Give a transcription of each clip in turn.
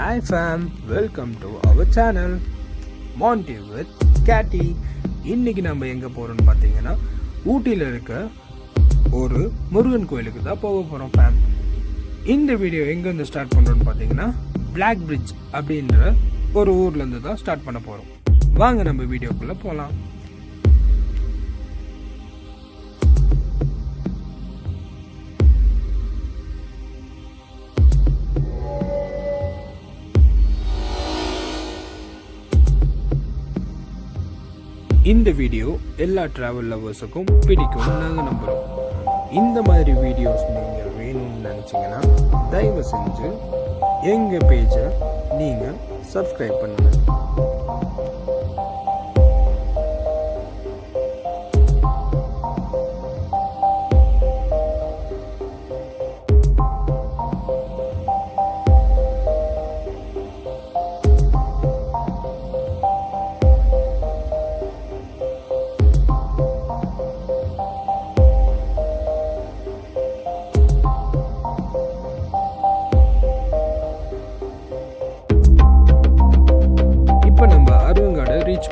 Hi fam, welcome to our channel Monty with Catty. இன்னைக்கு நம்ம எங்க போறோம்னு பாத்தீங்கன்னா ஊட்டில இருக்க ஒரு முருகன் கோயிலுக்கு தான் போக போறோம் fam. இந்த வீடியோ எங்க இருந்து ஸ்டார்ட் பண்றோம்னு பாத்தீங்கன்னா Black Bridge அப்படின்ற ஒரு ஊர்ல இருந்து தான் ஸ்டார்ட் பண்ண போறோம். வாங்க நம்ம வீடியோக்குள்ள போலாம். இந்த வீடியோ எல்லா டிராவல் லவர்ஸுக்கும் பிடிக்கும்னு நாங்கள் நம்புகிறோம். இந்த மாதிரி வீடியோஸ் நீங்கள் வேணும்னு நினச்சிங்கன்னா தயவு செஞ்சு எங்கள் பேஜை நீங்கள் சப்ஸ்கிரைப் பண்ணுங்கள்.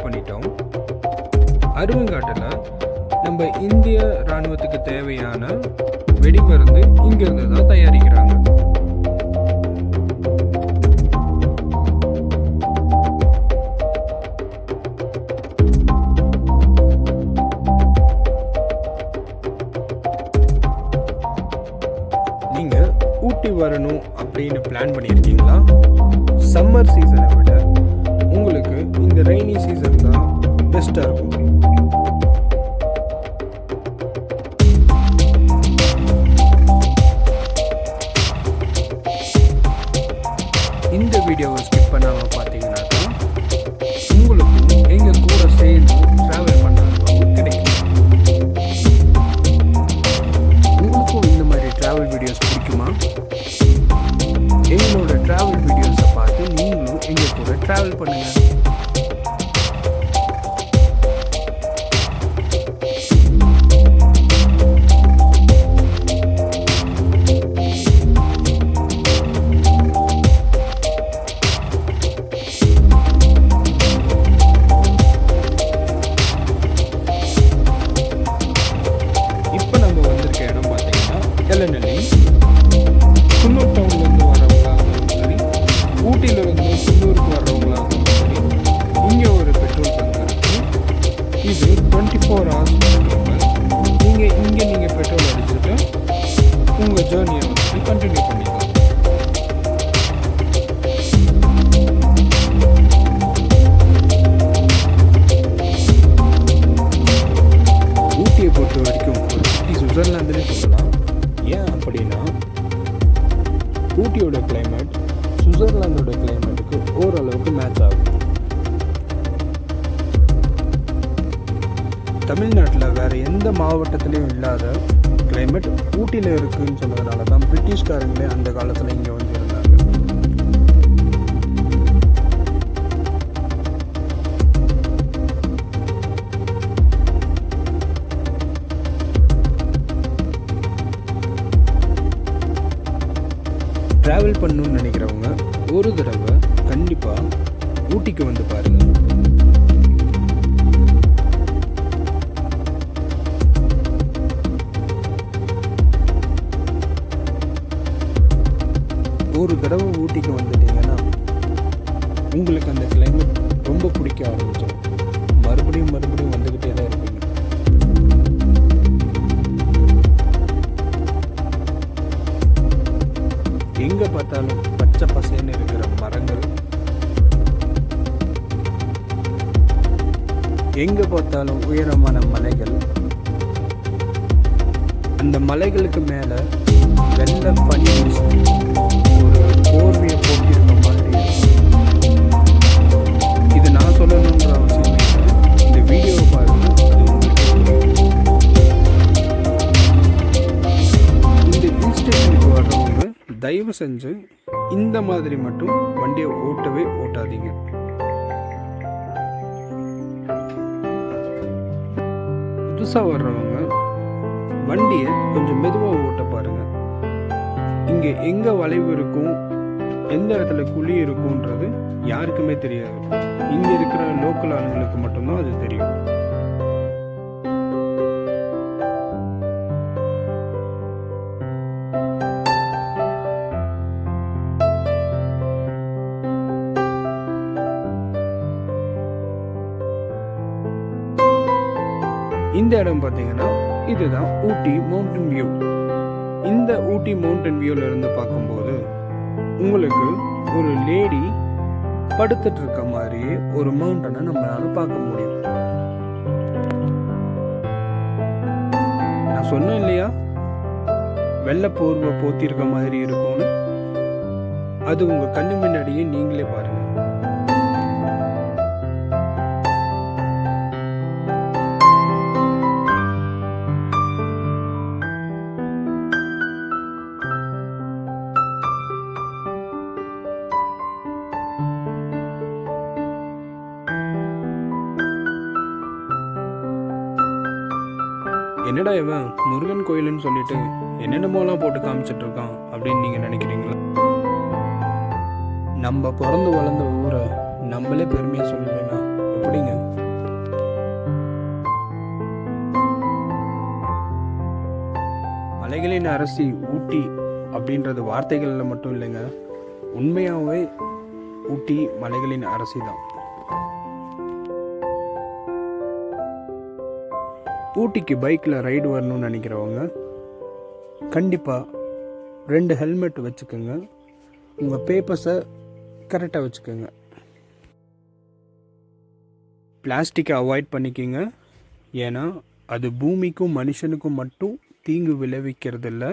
பண்ணிட்டோம். அருவங்காட்டில் நம்ம இந்திய ராணுவத்துக்கு தேவையான வெடிமருந்து இங்கிருந்து தான் தயாரிக்கிறாங்க. நீங்க ஊட்டி வரணும் அப்படின்னு பிளான் பண்ணியிருக்கீங்களா? சம்மர் சீசனை விட உங்களுக்கு இந்த ரெய்னி சீசன் தான் பெஸ்ட்டாக இருக்கும். இந்த வீடியோவை ஸ்கிப் பண்ணாமல் பார்த்தீங்கன்னாக்கா உங்களுக்கும் எங்கள் கூட சேர்ந்து ட்ராவல் பண்ணுறது கிடைக்கும். உங்களுக்கும் இந்த மாதிரி ட்ராவல் வீடியோஸ் பிடிக்குமா? எங்களோட ட்ராவல் வீடியோஸை பார்த்து நீங்களும் எங்கள் கூட ட்ராவல் பண்ணுங்கள். இப்போ நம்ம வந்திருக்க இடம் பார்த்தீங்கன்னா எலநெல்லி. குன்னூர் டவுன்லேருந்து வரவங்களாகவும் சரி, ஊட்டியிலிருந்து குன்னூருக்கு வர்றவங்களாகவும் சரி, இங்கே ஒரு பெட்ரோல் பங்க் இருக்குது. இது 24 hours பெட்ரோல். நீங்கள் பெட்ரோல் அடிச்சுட்டு உங்கள் ஜேர்னியை வந்துட்டு கண்டினியூ பண்ணிக்கலாம். ஊட்டியை பொறுத்த வரைக்கும் ஒரு சிட்டி சுவிட்சர்லாந்துன்னு சொல்லலாம். ஏன் அப்படின்னா ஊட்டியோட கிளைமேட் சுவிட்சர்லாந்தோட கிளைமேட்டுக்கு ஓரளவுக்கு மேட்ச் ஆகும். தமிழ்நாட்டில் வேறு எந்த மாவட்டத்திலையும் இல்லாத கிளைமேட் ஊட்டியில் இருக்குதுன்னு சொன்னதுனால தான் பிரிட்டிஷ்காரங்களே அந்த காலத்தில் இங்கே வந்து இருந்தாங்க. ட்ராவல் பண்ணணும்னு நினைக்கிறவங்க ஒரு தடவை கண்டிப்பாக ஊட்டிக்கு வந்து பாருங்கள். ஒரு தடவை ஊட்டிக்கு வந்துட்டீங்கன்னா உங்களுக்கு அந்த கிளைமேட் ரொம்ப பிடிக்க ஆரம்பிச்சிடும். மறுபடியும் வந்துக்கிட்டே தான் இருப்பீங்க. எங்கே பார்த்தாலும் பச்சை பசேன்னு இருக்கிற மரங்கள், எங்கே பார்த்தாலும் உயரமான மலைகள், அந்த மலைகளுக்கு மேலே வெள்ளை பனி ஒரு போர்வையை போட்டிருக்க மாதிரி. இது நான் சொல்லணுன்ற அவசியம் இல்லை. இந்த வீடியோவை பாருங்க, அது உங்களுக்கு இந்த ஹில் ஸ்டேஷனுக்கு வர்றவங்க தயவு செஞ்சு இந்த மாதிரி மட்டும் வண்டியை ஓட்டாதீங்க. புதுசாக வர்றவங்க வண்டியை கொஞ்சம் மெதுவாக ஓட்ட பாருங்கள். இங்கே எங்கே வளைவு இருக்கும், எந்த இடத்துல குழி இருக்குன்றது யாருக்குமே தெரியாது. இங்கே இருக்கிற லோக்கல் ஆளுங்களுக்கு மட்டும்தான் அது தெரியும். இந்த இடம் பார்த்தீங்கன்னா இதுதான் ஊட்டி மவுண்டன் வியூ. இந்த ஊட்டி மவுண்டன் வியூல இருந்து பார்க்கும்போது உங்களுக்கு ஒரு லேடி படுத்துட்டு இருக்க மாதிரியே ஒரு மவுண்டனை நம்மளால பார்க்க முடியும். நான் சொன்னேன் இல்லையா, வெள்ளை போர்வை போத்தி இருக்க மாதிரி இருக்கும்னு. அது உங்க கண்ணு முன்னாடியே நீங்களே பாருங்க. என்னடா இவன் முருகன் கோயிலுன்னு சொல்லிட்டு என்னென்னமோலாம் போட்டு காமிச்சிட்டு இருக்கான் அப்படின்னு நீங்க நினைக்கிறீங்களா? நம்ம பிறந்து வளர்ந்த ஊரை நம்மளே பெருமையா சொல்லலைன்னா எப்படிங்க? மலைகளின் அரசி ஊட்டி அப்படின்றது வார்த்தைகள்ல மட்டும் இல்லைங்க, உண்மையாகவே ஊட்டி மலைகளின் அரசி தான். ஊட்டிக்கு பைக்கில் ரைடு வரணும்னு நினைக்கிறவங்க கண்டிப்பாக 2 ஹெல்மெட் வச்சுக்கோங்க. உங்கள் பேப்பர்ஸை கரெக்டாக வச்சுக்கோங்க. பிளாஸ்டிக்கை அவாய்ட் பண்ணிக்கோங்க. ஏன்னா அது பூமிக்கும் மனுஷனுக்கும் மட்டும் தீங்கு விளைவிக்கிறதில்ல,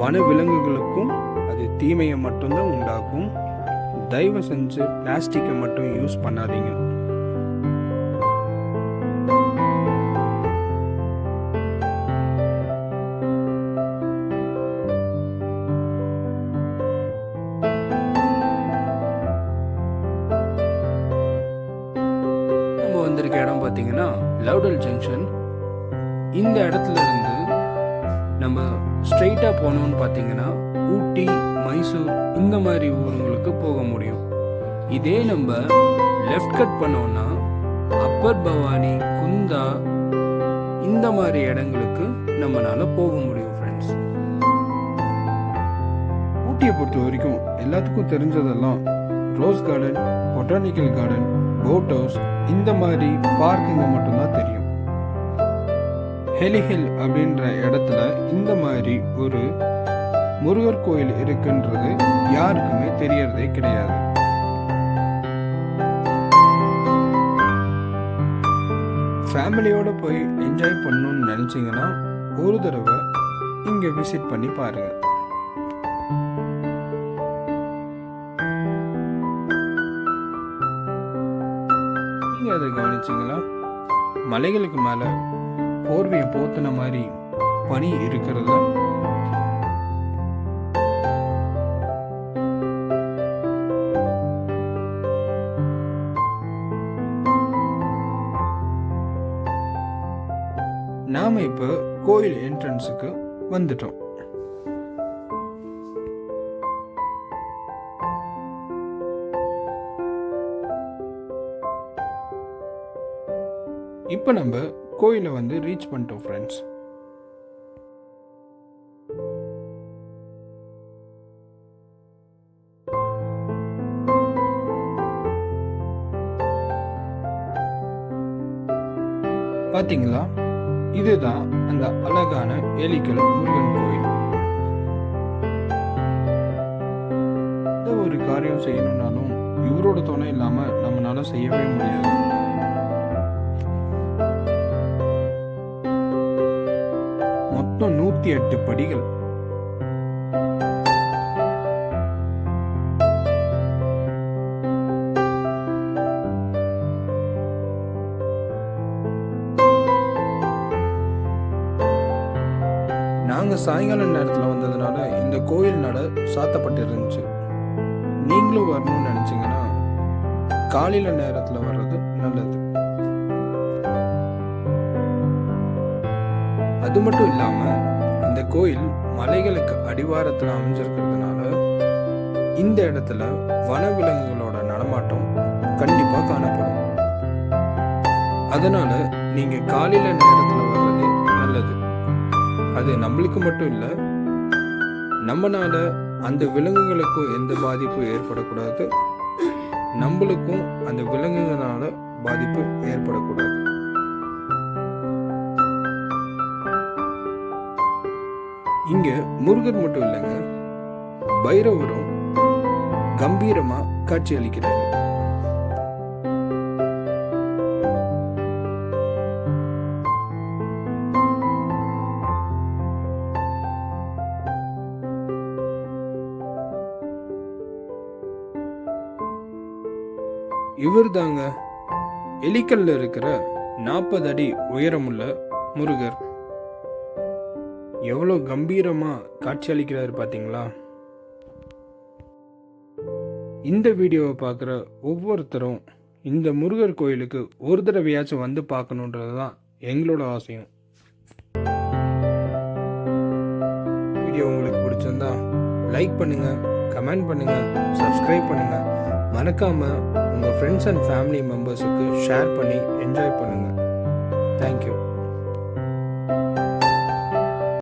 வன விலங்குகளுக்கும் அது தீமையை மட்டும்தான் உண்டாக்கும். தயவு செஞ்சு பிளாஸ்டிக்கை மட்டும் யூஸ் பண்ணாதீங்க. வந்திருக்க இடம் பார்த்தீங்கன்னா லவ்டல் ஜங்ஷன். இந்த இடத்துல இருந்து நம்ம ஸ்ட்ரெயிட்டாக போனோம்னு பார்த்தீங்கன்னா ஊட்டி, மைசூர் இந்த மாதிரி ஊருங்களுக்கு போக முடியும். இதே நம்ம லெஃப்ட் கட் பண்ணோம்னா அப்பர் பவானி, குந்தா இந்த மாதிரி இடங்களுக்கு நம்மளால போக முடியும் ஃப்ரெண்ட்ஸ். ஊட்டியை பொறுத்த வரைக்கும் எல்லாத்துக்கும் தெரிஞ்சதெல்லாம் rose garden, botanical garden, boat house இந்த மாதிரி பார்க்குங்க மட்டும்தான் தெரியும். ஹெலிஹில் அப்படின்ற இடத்துல இந்த மாதிரி ஒரு முருகர் கோயில் இருக்குன்றது யாருக்குமே தெரியறதே கிடையாது. ஃபேமிலியோட போய் என்ஜாய் பண்ணணும்னு நினைச்சீங்கன்னா ஒரு தடவை இங்க விசிட் பண்ணி பாருங்க. நீங்க அதை கவனிச்சிங்களா? மலைகளுக்கு மேல போர்வையை போத்துன மாதிரி பனி இருக்கிறது. நாம இப்ப கோயில் என்ட்ரன்ஸுக்கு வந்துட்டோம். இப்போ நம்ம கோயிலை வந்து ரீச் பண்ணிட்டோம் ஃப்ரெண்ட்ஸ். பாத்தீங்களா, இதுதான் அந்த அழகான ஏலிக்கல் முருகன் கோயில். எந்த ஒரு காரியம் செய்யணும்னாலும் இவரோட துணை இல்லாம நம்மளால செய்யவே முடியாது. மொத்தம் 108 படிகள். நாங்க சாயங்கால நேரத்தில் வந்ததுனால இந்த கோயில் நட சாத்தப்பட்டு இருந்துச்சு. நீங்களும் வரணும்னு நினைச்சீங்கன்னா காலையில நேரத்தில் வர்றது நல்லது. அது மட்டும் இல்லாம இந்த கோயில் மலைகளுக்கு அடிவாரத்தில் அமைஞ்சிருக்கிறதுனால இந்த இடத்துல வனவிலங்குகளோட நடமாட்டம் கண்டிப்பாக காணப்படும். அதனால நீங்க காலையில நேரத்தில் வர்றது நல்லது. அது நம்மளுக்கு மட்டும் இல்லை, நம்மனால அந்த விலங்குகளுக்கும் எந்த பாதிப்பும் ஏற்படக்கூடாது, நம்மளுக்கும் அந்த விலங்குகளால பாதிப்பு ஏற்படக்கூடாது. இங்க முருகர் மட்டும் இல்லைங்க, பைரவரும் கம்பீரமா காட்சி அளிக்கிறாரு. இவர் தாங்க எலிக்கல்ல இருக்கிற 40 அடி உயரமுள்ள முருகர். எவ்வளோ கம்பீரமா காட்சி அளிக்கிறாரு பார்த்தீங்களா? இந்த வீடியோவை பார்க்குற ஒவ்வொருத்தரும் இந்த முருகர் கோயிலுக்கு ஒரு தடவையாச்சும் வந்து பார்க்கணுன்றது தான் எங்களோட ஆசையும். வீடியோ உங்களுக்கு பிடிச்சிருந்தா லைக் பண்ணுங்க, கமெண்ட் பண்ணுங்க, சப்ஸ்கிரைப் பண்ணுங்க. மறக்காம உங்கள் ஃப்ரெண்ட்ஸ் அண்ட் ஃபேமிலி மெம்பர்ஸுக்கு ஷேர் பண்ணி என்ஜாய் பண்ணுங்க. தேங்க்யூ.